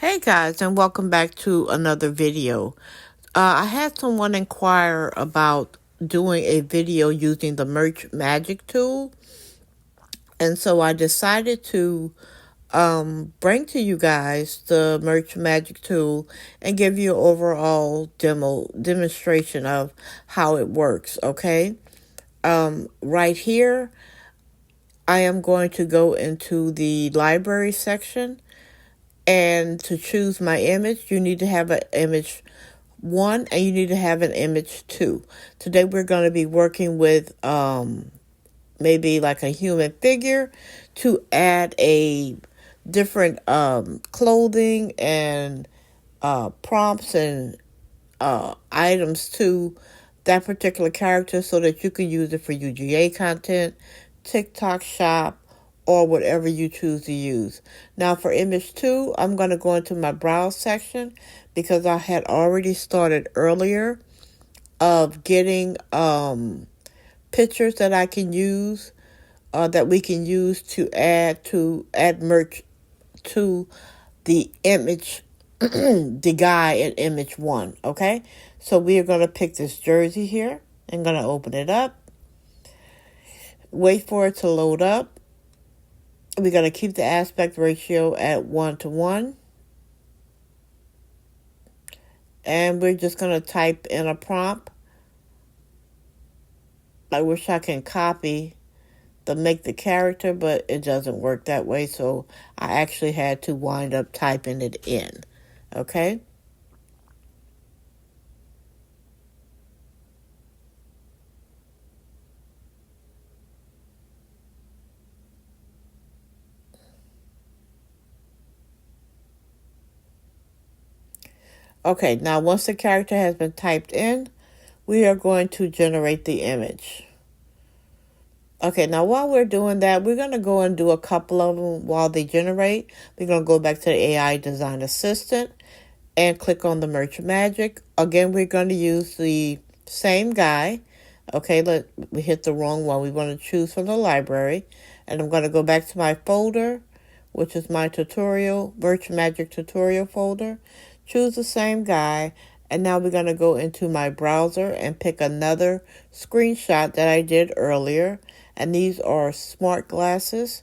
Hey guys, and welcome back to another video. I had someone inquire about doing a video using the Merch Magic tool, and so I decided to bring to you guys the Merch Magic tool and give you an overall demonstration of how it works. Okay, right here, I am going to go into the library section. And to choose my image, you need to have an image 1 and you need to have an image 2. Today we're going to be working with maybe like a human figure to add a different clothing and prompts and items to that particular character so that you can use it for UGA content, TikTok shop, or whatever you choose to use. Now for image 2, I'm going to go into my browse section because I had already started earlier of getting pictures that I can use, that we can use to add merch to the image, the guy in image 1, okay? So we are going to pick this jersey here. I'm going to open it up. Wait for it to load up. We're going to keep the aspect ratio at 1:1. And we're just going to type in a prompt. I wish I can copy make the character, but it doesn't work that way. So I actually had to wind up typing it in. Okay? Okay, now once the character has been typed in, we are going to generate the image. Okay, now while we're doing that, we're going to go and do a couple of them while they generate. We're going to go back to the AI Design Assistant and click on the Merch Magic. Again, we're going to use the same guy. Okay, we hit the wrong one. We want to choose from the library. And I'm going to go back to my folder, which is my tutorial, Merch Magic tutorial folder. Choose the same guy. And now we're going to go into my browser and pick another screenshot that I did earlier. And these are smart glasses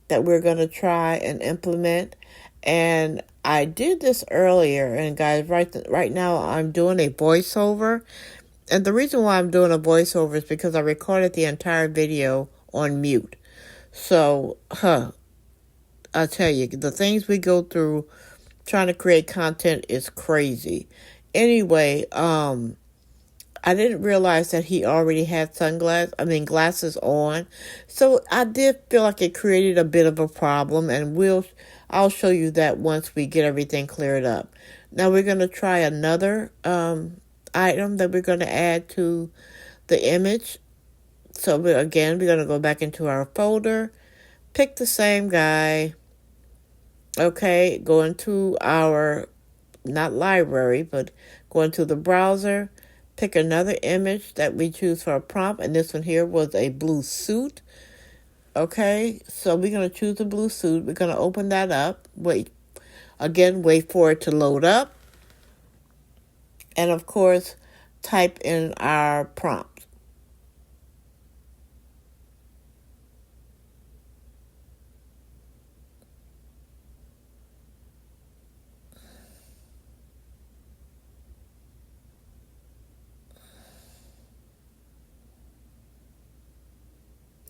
that we're going to try and implement. And I did this earlier. And guys, right now I'm doing a voiceover. And the reason why I'm doing a voiceover is because I recorded the entire video on mute. So, I tell you, the things we go through trying to create content is crazy. Anyway, I didn't realize that he already had glasses on. So I did feel like it created a bit of a problem, and I'll show you that once we get everything cleared up. Now we're going to try another item that we're going to add to the image. So we're going to go back into our folder, pick the same guy. Okay, go into our, not library, but go into the browser, pick another image that we choose for a prompt, and this one here was a blue suit. Okay, so we're going to choose a blue suit. We're going to open that up. Wait for it to load up. And of course, type in our prompt.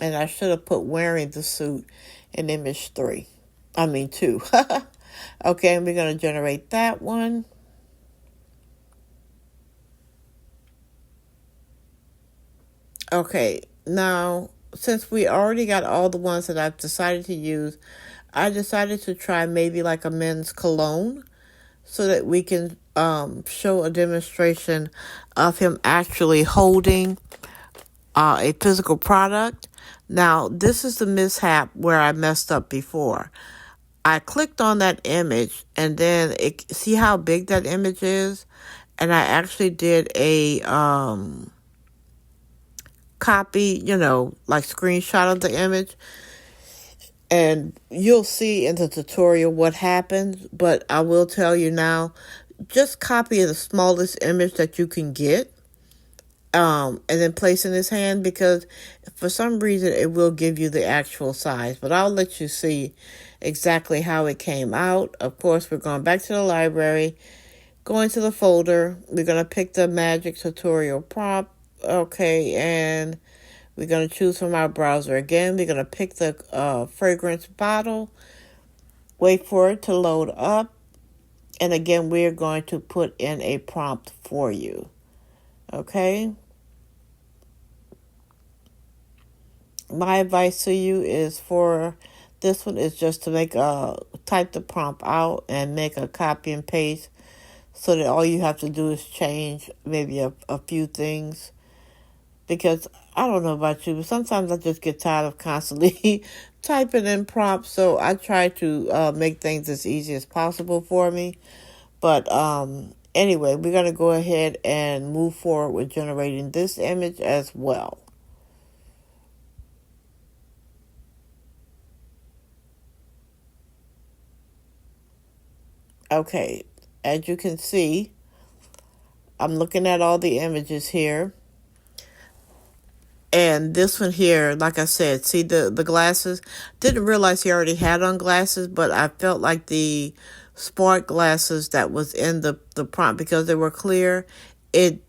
And I should have put wearing the suit in image 2. Okay, and we're going to generate that one. Okay, now, since we already got all the ones that I've decided to use, I decided to try maybe like a men's cologne so that we can show a demonstration of him actually holding a physical product. Now, this is the mishap where I messed up before. I clicked on that image, and then see how big that image is? And I actually did a copy, like screenshot of the image. And you'll see in the tutorial what happens, but I will tell you now, just copy the smallest image that you can get, and then place in his hand, because for some reason it will give you the actual size. But I'll let you see exactly how it came out. Of course, we're going back to the library, going to the folder. We're going to pick the magic tutorial prompt. Okay, and we're going to choose from our browser again. We're going to pick the fragrance bottle, wait for it to load up, and again, we're going to put in a prompt for you. Okay? My advice to you is for this one is just to type the prompt out and make a copy and paste, so that all you have to do is change maybe a few things. Because I don't know about you, but sometimes I just get tired of constantly typing in prompts. So I try to make things as easy as possible for me. But anyway, we're going to go ahead and move forward with generating this image as well. Okay, as you can see, I'm looking at all the images here. And this one here, like I said, see the glasses? Didn't realize he already had on glasses, but I felt like the smart glasses that was in the prompt, because they were clear, it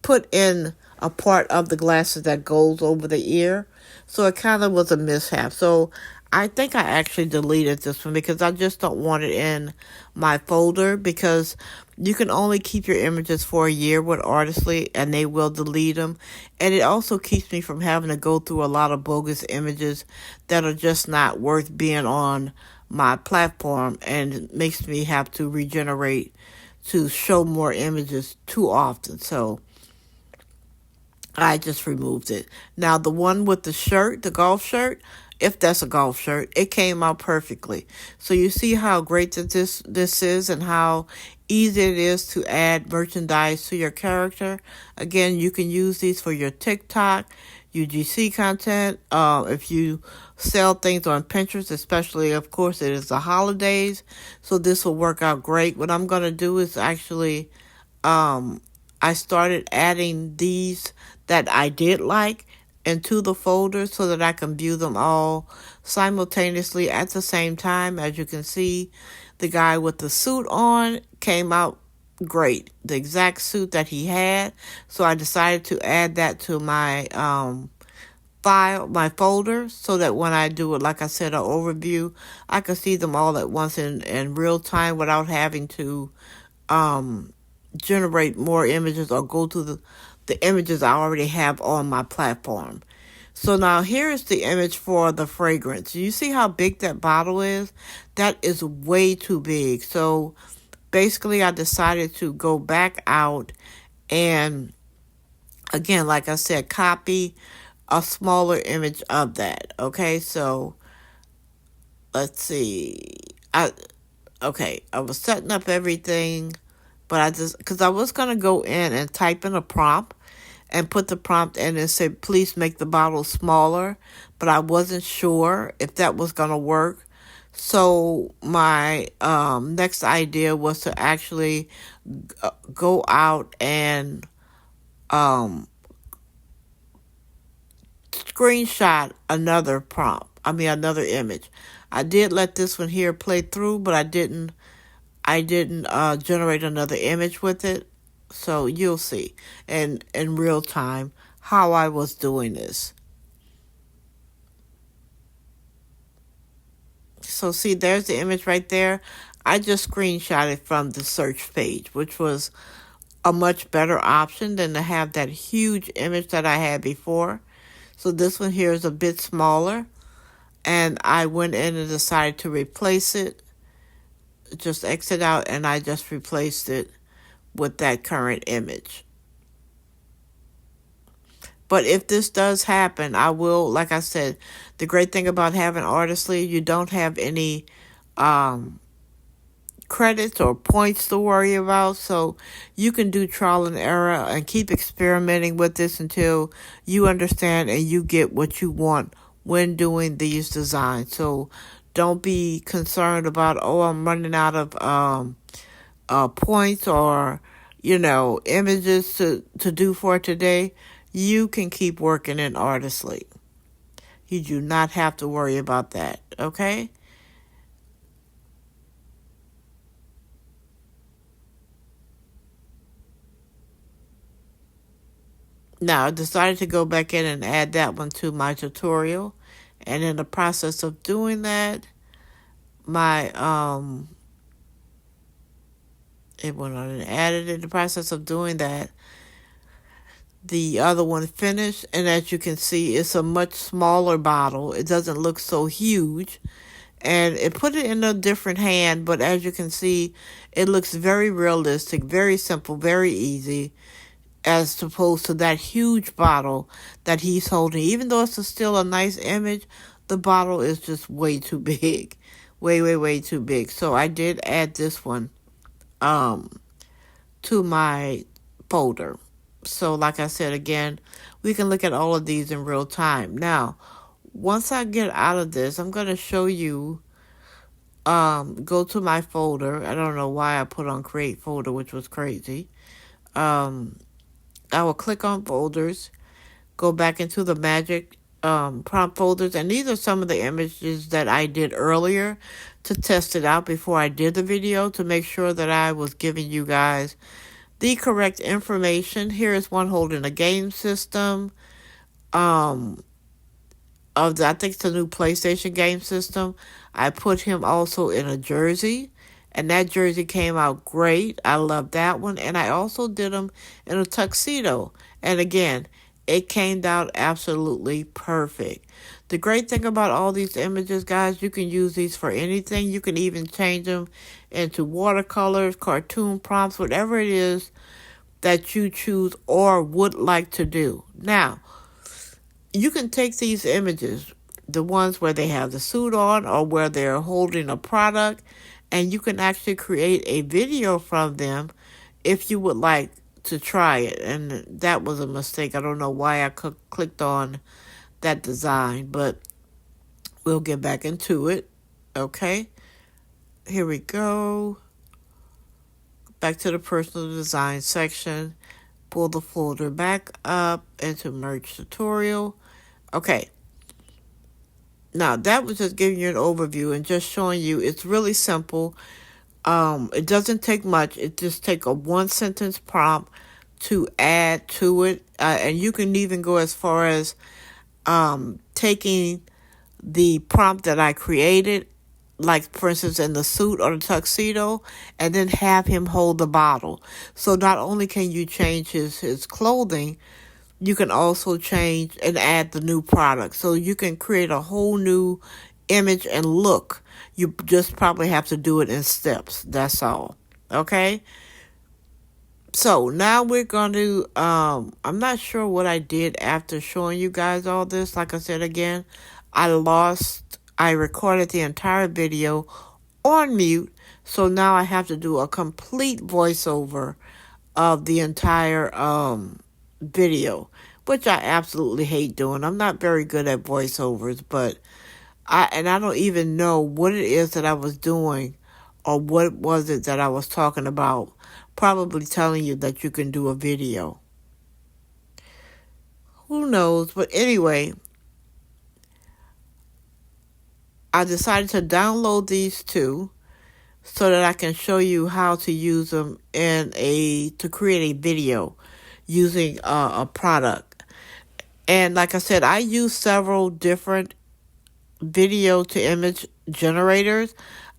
put in a part of the glasses that goes over the ear. So it kind of was a mishap. So I think I actually deleted this one because I just don't want it in my folder, because you can only keep your images for a year with Artistly and they will delete them. And it also keeps me from having to go through a lot of bogus images that are just not worth being on my platform, and makes me have to regenerate to show more images too often. So I just removed it. Now the one with the shirt, the golf shirt, if that's a golf shirt, it came out perfectly. So you see how great that this is, and how easy it is to add merchandise to your character. Again, you can use these for your TikTok, UGC content. If you sell things on Pinterest, especially, of course, it is the holidays. So this will work out great. What I'm going to do is actually, I started adding these that I did like into the folder so that I can view them all simultaneously at the same time. As you can see, the guy with the suit on came out great, the exact suit that he had. So I decided to add that to my my folder, so that when I do it, like I said, an overview, I can see them all at once in real time without having to generate more images or go to the images I already have on my platform. So now here is the image for the fragrance. You see how big that bottle is? That is way too big. So basically I decided to go back out and, again, like I said, copy a smaller image of that. Okay, so let's see. I was setting up everything, but because I was going to go in and type in a prompt and put the prompt in and say, please make the bottle smaller, but I wasn't sure if that was going to work. So my next idea was to actually go out and screenshot another another image. I did let this one here play through, but I didn't generate another image with it. So you'll see in real time how I was doing this. So see, there's the image right there. I just screenshotted from the search page, which was a much better option than to have that huge image that I had before. So this one here is a bit smaller, and I went in and decided to replace it. Just exit out, and I just replaced it with that current image. But if this does happen, I will, like I said, the great thing about having Artistly, you don't have any credits or points to worry about. So you can do trial and error and keep experimenting with this until you understand and you get what you want when doing these designs. So don't be concerned about, oh, I'm running out of points or, images to do for today. You can keep working in Artistly. You do not have to worry about that, okay? Now, I decided to go back in and add that one to my tutorial. And in the process of doing that, it went on and added. In the process of doing that, the other one finished. And as you can see, it's a much smaller bottle. It doesn't look so huge. And it put it in a different hand, but as you can see, it looks very realistic, very simple, very easy, as opposed to that huge bottle that he's holding. Even though it's still a nice image, the bottle is just way too big. Way, way, way too big. So I did add this one to my folder. So like I said again, we can look at all of these in real time. Now, once I get out of this, I'm going to show you, go to my folder. I don't know why I put on create folder, which was crazy. I will click on folders, go back into the magic prompt folders, and these are some of the images that I did earlier to test it out before I did the video to make sure that I was giving you guys the correct information. Here is one holding a game system. I think it's a new PlayStation game system. I put him also in a jersey, and that jersey came out great. I love that one. And I also did him in a tuxedo. And again, it came out absolutely perfect. The great thing about all these images, guys, you can use these for anything. You can even change them into watercolors, cartoon prompts, whatever it is that you choose or would like to do. Now, you can take these images, the ones where they have the suit on or where they're holding a product, and you can actually create a video from them if you would like to try it. And that was a mistake. I don't know why I clicked on that design, but we'll get back into it. Okay, here we go. Back to the personal design section. Pull the folder back up into merge tutorial. Okay. Now, that was just giving you an overview and just showing you it's really simple. It doesn't take much. It just takes a one-sentence prompt to add to it. And you can even go as far as taking the prompt that I created, like, for instance, in the suit or the tuxedo, and then have him hold the bottle. So not only can you change his clothing, you can also change and add the new product. So you can create a whole new image and look. You just probably have to do it in steps. That's all. Okay? So now we're going to, I'm not sure what I did after showing you guys all this. Like I said again, I recorded the entire video on mute. So now I have to do a complete voiceover of the entire video, which I absolutely hate doing. I'm not very good at voiceovers, but I don't even know what it is that I was doing or what was it that I was talking about, probably telling you that you can do a video. Who knows? But anyway, I decided to download these two so that I can show you how to use them to create a video using a product. And like I said, I use several different video to image generators.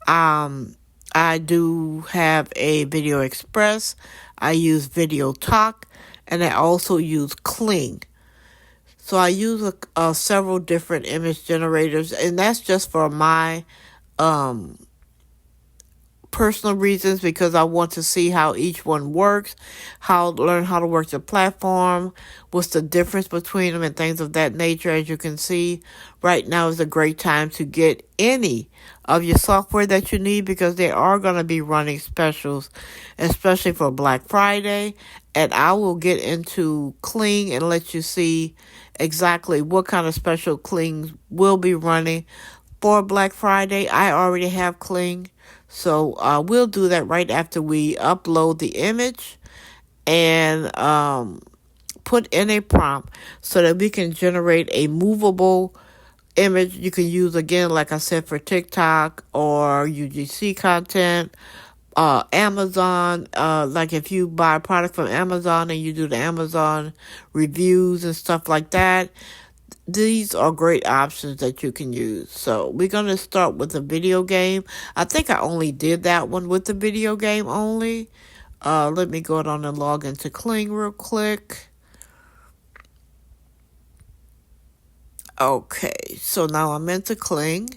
I do have a Video Express. I use Video Talk, and I also use Kling. So I use several different image generators, and that's just for my personal reasons, because I want to see how each one works, learn how to work the platform, what's the difference between them and things of that nature. As you can see, right now is a great time to get any of your software that you need, because they are going to be running specials, especially for Black Friday. And I will get into Kling and let you see exactly what kind of special Kling will be running for Black Friday. I already have Kling, so we'll do that right after we upload the image and put in a prompt so that we can generate a movable image you can use, again, like I said, for TikTok or UGC content. Amazon, like if you buy a product from Amazon and you do the Amazon reviews and stuff like that, these are great options that you can use. So we're going to start with a video game. I think I only did that one with the video game only. Let me go on and log into Kling real quick. Okay, so now I'm into Kling.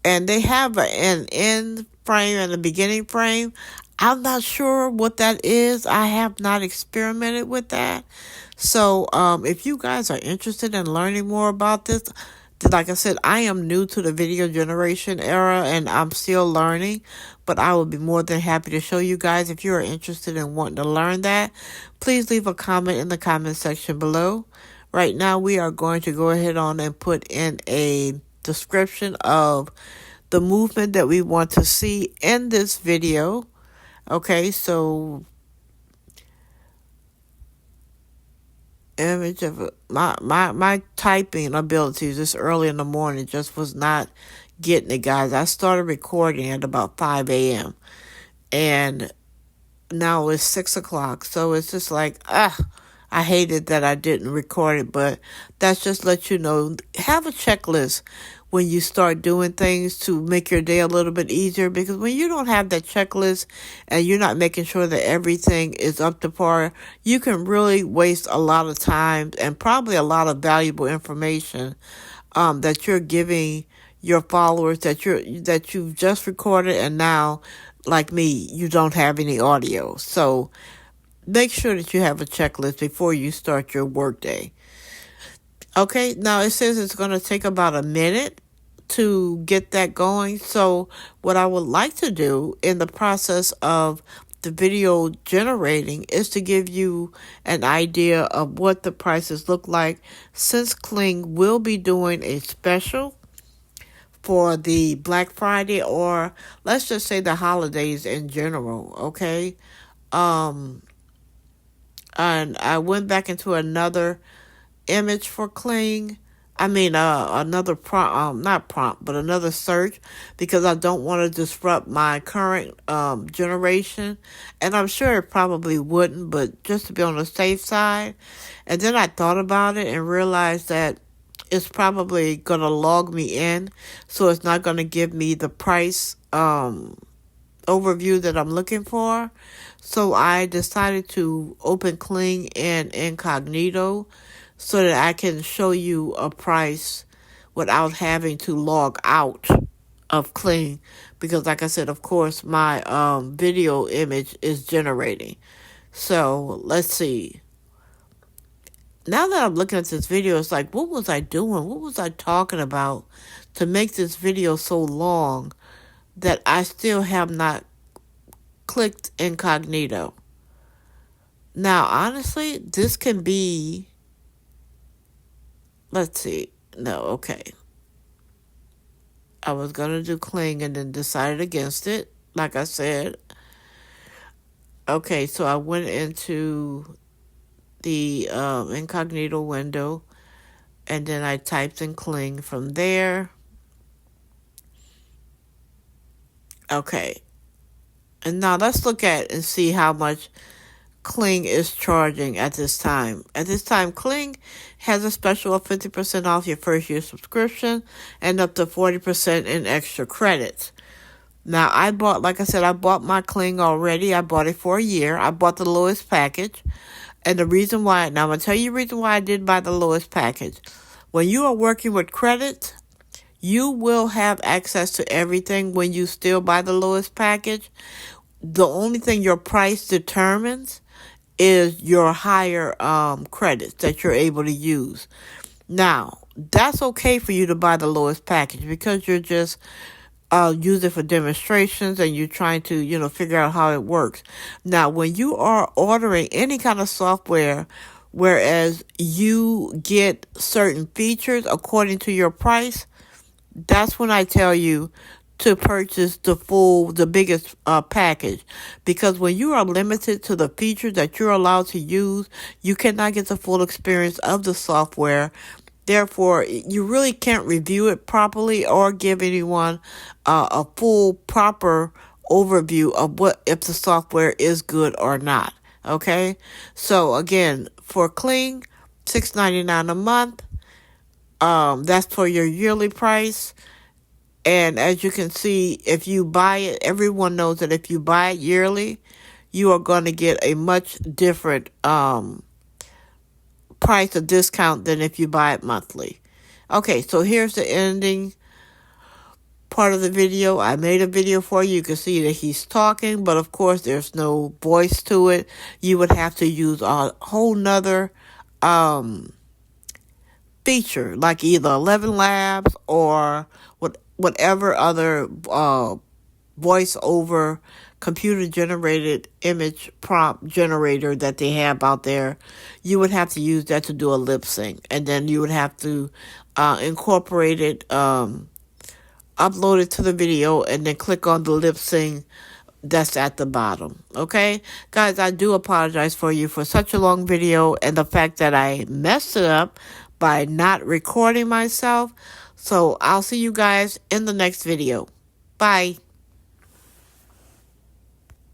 And they have an end frame and a beginning frame. I'm not sure what that is. I have not experimented with that. So if you guys are interested in learning more about this, like I said, I am new to the video generation era and I'm still learning, but I will be more than happy to show you guys. If you are interested in wanting to learn that, please leave a comment in the comment section below. Right now, we are going to go ahead on and put in a description of the movement that we want to see in this video. Okay, so image of my typing abilities this early in the morning just was not getting it, guys. I started recording at about 5 a.m. and now it's 6 o'clock, so it's just like, I hated that I didn't record it, but that's just let you know, have a checklist when you start doing things to make your day a little bit easier, because when you don't have that checklist and you're not making sure that everything is up to par, you can really waste a lot of time and probably a lot of valuable information that you're giving your followers that you've just recorded, and now, like me, you don't have any audio. So make sure that you have a checklist before you start your workday. Okay, now it says it's going to take about a minute to get that going. So what I would like to do in the process of the video generating is to give you an idea of what the prices look like, since Kling will be doing a special for the Black Friday, or let's just say the holidays in general, okay? And I went back into another image for Kling. Another prompt, not prompt, but another search, because I don't want to disrupt my current generation. And I'm sure it probably wouldn't, but just to be on the safe side. And then I thought about it and realized that it's probably going to log me in, so it's not going to give me the price overview that I'm looking for. So I decided to open Kling in incognito so that I can show you a price without having to log out of Kling, because like I said, of course, my video image is generating. So let's see. Now that I'm looking at this video, it's like, what was I doing? What was I talking about to make this video so long that I still have not clicked incognito? Now, honestly, this can be, let's see. No, okay. I was going to do Kling and then decided against it, like I said. Okay, so I went into the incognito window, and then I typed in Kling from there. Okay. And now let's look at and see how much Kling is charging at this time. At this time, Kling has a special of 50% off your first year subscription and up to 40% in extra credits. Now, I bought my Kling already. I bought it for a year. I bought the lowest package. And the reason why, now I'm going to tell you the reason why I did buy the lowest package. When you are working with credit, you will have access to everything when you still buy the lowest package. The only thing your price determines is your higher credits that you're able to use. Now, that's okay for you to buy the lowest package because you're just use it for demonstrations and you're trying to, figure out how it works. Now, when you are ordering any kind of software whereas you get certain features according to your price, that's when I tell you to purchase the biggest package. Because when you are limited to the features that you're allowed to use, you cannot get the full experience of the software. Therefore, you really can't review it properly or give anyone a full, proper overview of what if the software is good or not. Okay? So again, for Kling, $6.99 a month. That's for your yearly price. And as you can see, if you buy it, everyone knows that if you buy it yearly, you are going to get a much different price of discount than if you buy it monthly. Okay, so here's the ending part of the video. I made a video for you. You can see that he's talking, but of course there's no voice to it. You would have to use a whole nother feature, like either 11 Labs or whatever other voice over computer generated image prompt generator that they have out there. You would have to use that to do a lip sync, and then you would have to incorporate it, upload it to the video, and then click on the lip sync that's at the bottom. Okay, guys, I do apologize for you for such a long video and the fact that I messed it up by not recording myself. So I'll see you guys in the next video. Bye.